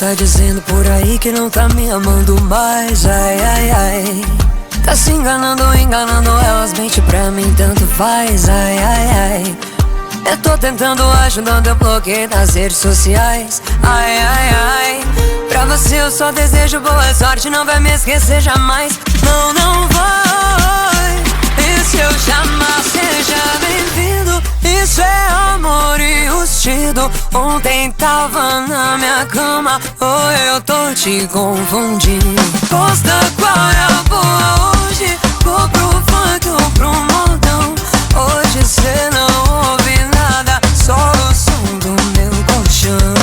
tá dizendo por aí que não tá me amando mais. Ai, ai, ai. Tá se enganando, enganando elas, mente pra mim, tanto faz. Ai, ai, ai. Eu tô tentando, ajudando, eu bloqueei nas redes sociais. Ai, ai, ai. Pra você eu só desejo boa sorte, não vai me esquecer jamais. Não, não vai. E se eu chamar, seja bem-vindo. Isso é amor enrustido. Ontem tava na minha cama, hoje eu tô te confundindo. Posta qual é a boa hoje? Vou pro funk ou pro modão? Hoje cê não ouve nada, só o som do meu colchão.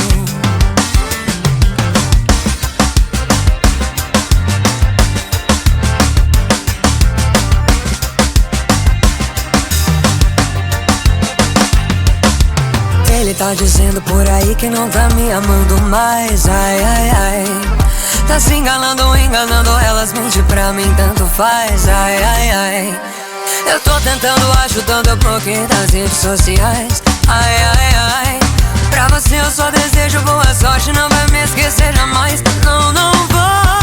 Ele tá dizendo por aí que não tá me amando mais. Ai, ai, ai. Tá se enganando, enganando elas, mente pra mim, tanto faz. Ai, ai, ai. Eu tô tentando, ajudando, eu bloqueei das redes sociais. Ai, ai, ai. Pra você eu só desejo boa sorte, não vai me esquecer jamais. Não, não vai.